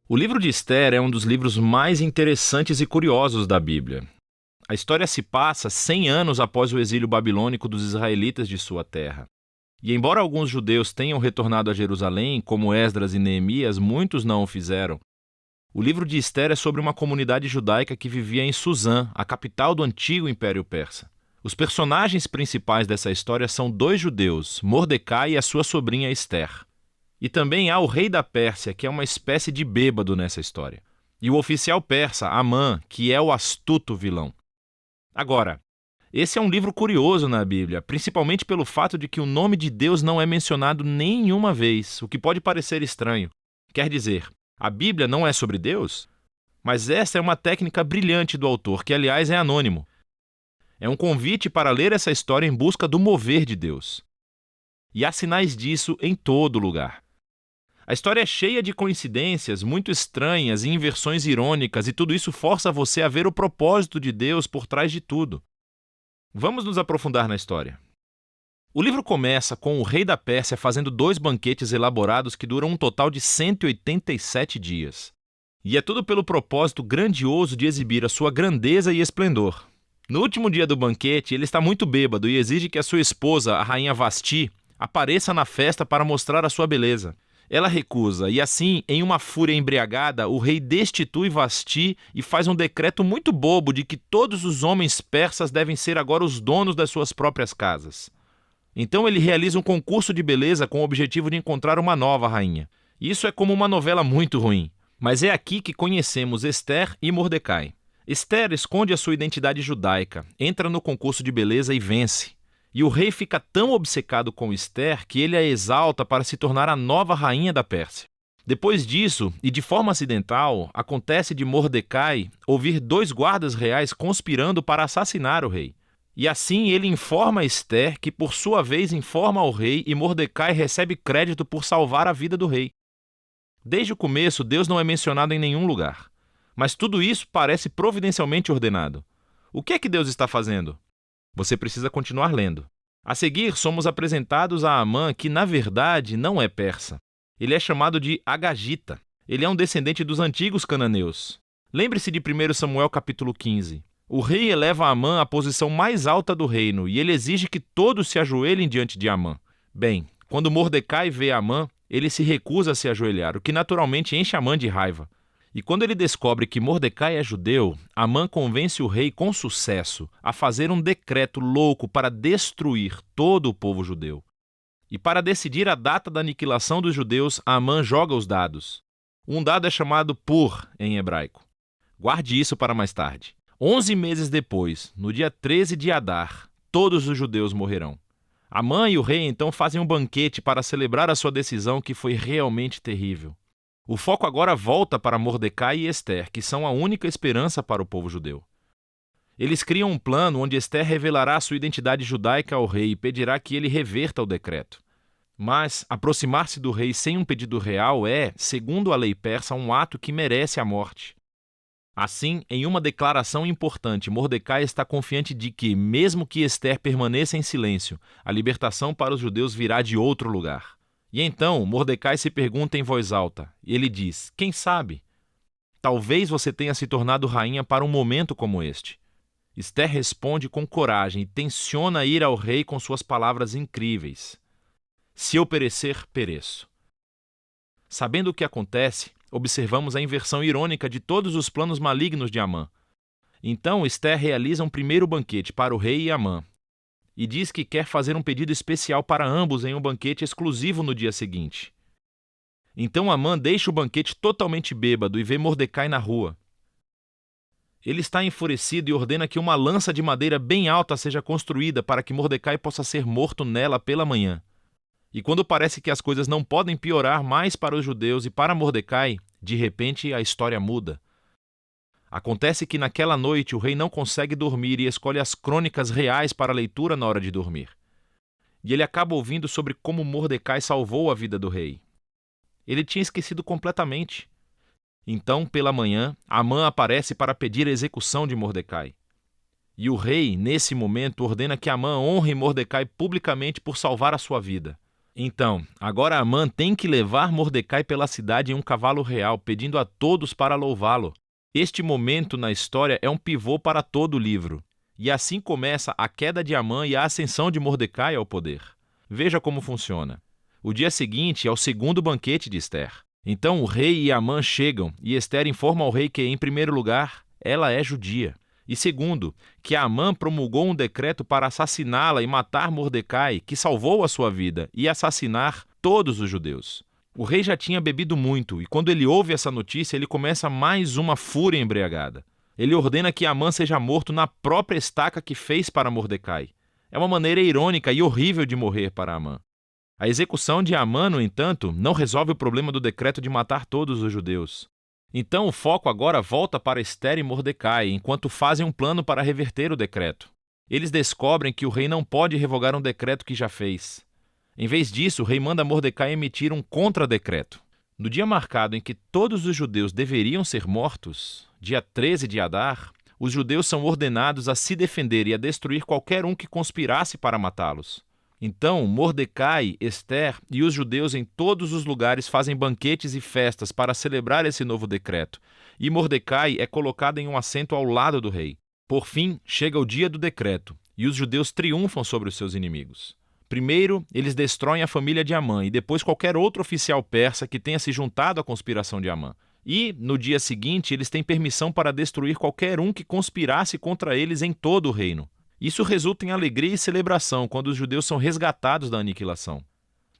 O livro de Ester é um dos livros mais interessantes e curiosos da Bíblia. A história se passa 100 anos após o exílio babilônico dos israelitas de sua terra. E embora alguns judeus tenham retornado a Jerusalém, como Esdras e Neemias, muitos não o fizeram. O livro de Ester é sobre uma comunidade judaica que vivia em Suzã, a capital do antigo Império Persa. Os personagens principais dessa história são dois judeus, Mordecai e a sua sobrinha Ester. E também há o rei da Pérsia, que é uma espécie de bêbado nessa história. E o oficial persa, Amã, que é o astuto vilão. Agora, esse é um livro curioso na Bíblia, principalmente pelo fato de que o nome de Deus não é mencionado nenhuma vez, o que pode parecer estranho. Quer dizer, a Bíblia não é sobre Deus? Mas essa é uma técnica brilhante do autor, que aliás é anônimo. É um convite para ler essa história em busca do mover de Deus. E há sinais disso em todo lugar. A história é cheia de coincidências muito estranhas e inversões irônicas, e tudo isso força você a ver o propósito de Deus por trás de tudo. Vamos nos aprofundar na história. O livro começa com o rei da Pérsia fazendo 2 banquetes elaborados que duram um total de 187 dias. E é tudo pelo propósito grandioso de exibir a sua grandeza e esplendor. No último dia do banquete, ele está muito bêbado e exige que a sua esposa, a rainha Vasti, apareça na festa para mostrar a sua beleza. Ela recusa, e assim, em uma fúria embriagada, o rei destitui Vasti e faz um decreto muito bobo de que todos os homens persas devem ser agora os donos das suas próprias casas. Então ele realiza um concurso de beleza com o objetivo de encontrar uma nova rainha. Isso é como uma novela muito ruim, mas é aqui que conhecemos Ester e Mordecai. Ester esconde a sua identidade judaica, entra no concurso de beleza e vence. E o rei fica tão obcecado com Ester que ele a exalta para se tornar a nova rainha da Pérsia. Depois disso, e de forma acidental, acontece de Mordecai ouvir 2 guardas reais conspirando para assassinar o rei. E assim ele informa Ester, que por sua vez informa ao rei, e Mordecai recebe crédito por salvar a vida do rei. Desde o começo, Deus não é mencionado em nenhum lugar. Mas tudo isso parece providencialmente ordenado. O que é que Deus está fazendo? Você precisa continuar lendo. A seguir, somos apresentados a Amã, que na verdade não é persa. Ele é chamado de Agagita. Ele é um descendente dos antigos cananeus. Lembre-se de 1 Samuel capítulo 15. O rei eleva Amã à posição mais alta do reino e ele exige que todos se ajoelhem diante de Amã. Bem, quando Mordecai vê Amã, ele se recusa a se ajoelhar, o que naturalmente enche Amã de raiva. E quando ele descobre que Mordecai é judeu, Amã convence o rei com sucesso a fazer um decreto louco para destruir todo o povo judeu. E para decidir a data da aniquilação dos judeus, Amã joga os dados. Um dado é chamado Pur, em hebraico. Guarde isso para mais tarde. 11 meses depois, no dia 13 de Adar, todos os judeus morrerão. Amã e o rei então fazem um banquete para celebrar a sua decisão, que foi realmente terrível. O foco agora volta para Mordecai e Ester, que são a única esperança para o povo judeu. Eles criam um plano onde Ester revelará sua identidade judaica ao rei e pedirá que ele reverta o decreto. Mas aproximar-se do rei sem um pedido real é, segundo a lei persa, um ato que merece a morte. Assim, em uma declaração importante, Mordecai está confiante de que, mesmo que Ester permaneça em silêncio, a libertação para os judeus virá de outro lugar. E então, Mordecai se pergunta em voz alta, e ele diz: quem sabe? Talvez você tenha se tornado rainha para um momento como este. Ester responde com coragem e tenciona ir ao rei com suas palavras incríveis. Se eu perecer, pereço. Sabendo o que acontece, observamos a inversão irônica de todos os planos malignos de Amã. Então, Ester realiza um primeiro banquete para o rei e Amã, e diz que quer fazer um pedido especial para ambos em um banquete exclusivo no dia seguinte. Então Amã deixa o banquete totalmente bêbado e vê Mordecai na rua. Ele está enfurecido e ordena que uma lança de madeira bem alta seja construída para que Mordecai possa ser morto nela pela manhã. E quando parece que as coisas não podem piorar mais para os judeus e para Mordecai, de repente a história muda. Acontece que naquela noite o rei não consegue dormir e escolhe as crônicas reais para leitura na hora de dormir. E ele acaba ouvindo sobre como Mordecai salvou a vida do rei. Ele tinha esquecido completamente. Então, pela manhã, Amã aparece para pedir a execução de Mordecai. E o rei, nesse momento, ordena que Amã honre Mordecai publicamente por salvar a sua vida. Então, agora Amã tem que levar Mordecai pela cidade em um cavalo real, pedindo a todos para louvá-lo. Este momento na história é um pivô para todo o livro. E assim começa a queda de Amã e a ascensão de Mordecai ao poder. Veja como funciona. O dia seguinte é o segundo banquete de Ester. Então o rei e Amã chegam e Ester informa ao rei que, em primeiro lugar, ela é judia. E segundo, que Amã promulgou um decreto para assassiná-la e matar Mordecai, que salvou a sua vida, e assassinar todos os judeus. O rei já tinha bebido muito, e quando ele ouve essa notícia, ele começa mais uma fúria embriagada. Ele ordena que Amã seja morto na própria estaca que fez para Mordecai. É uma maneira irônica e horrível de morrer para Amã. A execução de Amã, no entanto, não resolve o problema do decreto de matar todos os judeus. Então o foco agora volta para Ester e Mordecai, enquanto fazem um plano para reverter o decreto. Eles descobrem que o rei não pode revogar um decreto que já fez. Em vez disso, o rei manda Mordecai emitir um contra-decreto. No dia marcado em que todos os judeus deveriam ser mortos, dia 13 de Adar, os judeus são ordenados a se defender e a destruir qualquer um que conspirasse para matá-los. Então, Mordecai, Ester e os judeus em todos os lugares fazem banquetes e festas para celebrar esse novo decreto, e Mordecai é colocado em um assento ao lado do rei. Por fim, chega o dia do decreto, e os judeus triunfam sobre os seus inimigos. Primeiro, eles destroem a família de Amã e depois qualquer outro oficial persa que tenha se juntado à conspiração de Amã. E, no dia seguinte, eles têm permissão para destruir qualquer um que conspirasse contra eles em todo o reino. Isso resulta em alegria e celebração quando os judeus são resgatados da aniquilação.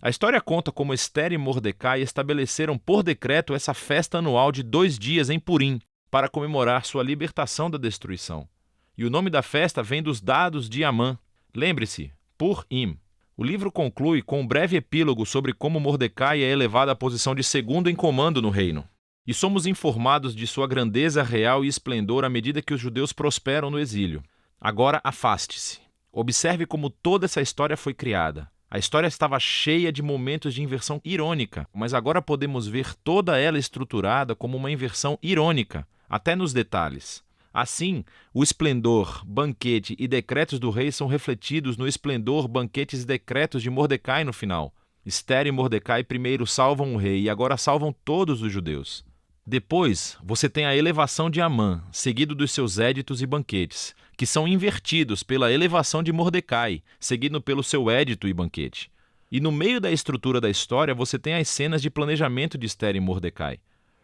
A história conta como Ester e Mordecai estabeleceram por decreto essa festa anual de 2 dias em Purim para comemorar sua libertação da destruição. E o nome da festa vem dos dados de Amã. Lembre-se, Purim. O livro conclui com um breve epílogo sobre como Mordecai é elevado à posição de segundo em comando no reino. E somos informados de sua grandeza real e esplendor à medida que os judeus prosperam no exílio. Agora afaste-se. Observe como toda essa história foi criada. A história estava cheia de momentos de inversão irônica, mas agora podemos ver toda ela estruturada como uma inversão irônica, até nos detalhes. Assim, o esplendor, banquete e decretos do rei são refletidos no esplendor, banquetes e decretos de Mordecai no final. Ester e Mordecai primeiro salvam o rei e agora salvam todos os judeus. Depois, você tem a elevação de Amã, seguido dos seus éditos e banquetes, que são invertidos pela elevação de Mordecai, seguido pelo seu édito e banquete. E no meio da estrutura da história, você tem as cenas de planejamento de Ester e Mordecai.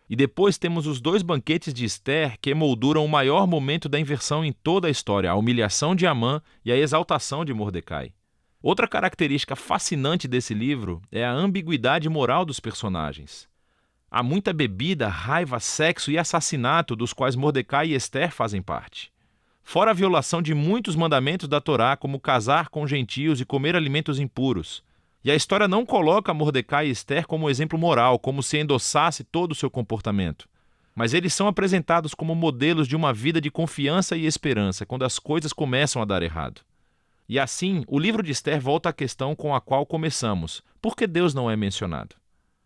E depois temos os 2 banquetes de Ester que emolduram o maior momento da inversão em toda a história, a humilhação de Amã e a exaltação de Mordecai. Outra característica fascinante desse livro é a ambiguidade moral dos personagens. Há muita bebida, raiva, sexo e assassinato dos quais Mordecai e Ester fazem parte. Fora a violação de muitos mandamentos da Torá, como casar com gentios e comer alimentos impuros. E a história não coloca Mordecai e Ester como exemplo moral, como se endossasse todo o seu comportamento. Mas eles são apresentados como modelos de uma vida de confiança e esperança, quando as coisas começam a dar errado. E assim, o livro de Ester volta à questão com a qual começamos: por que Deus não é mencionado?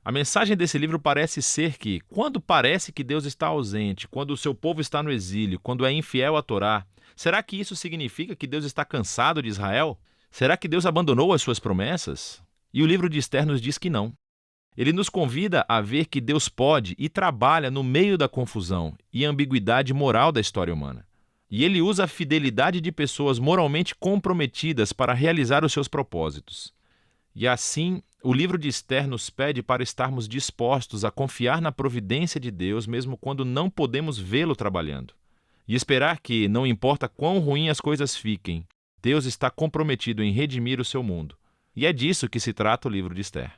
A mensagem desse livro parece ser que, quando parece que Deus está ausente, quando o seu povo está no exílio, quando é infiel à Torá, será que isso significa que Deus está cansado de Israel? Será que Deus abandonou as suas promessas? E o livro de Ester nos diz que não. Ele nos convida a ver que Deus pode e trabalha no meio da confusão e ambiguidade moral da história humana. E ele usa a fidelidade de pessoas moralmente comprometidas para realizar os seus propósitos. E assim, o livro de Ester nos pede para estarmos dispostos a confiar na providência de Deus, mesmo quando não podemos vê-lo trabalhando. E esperar que, não importa quão ruim as coisas fiquem, Deus está comprometido em redimir o seu mundo. E é disso que se trata o livro de Ester.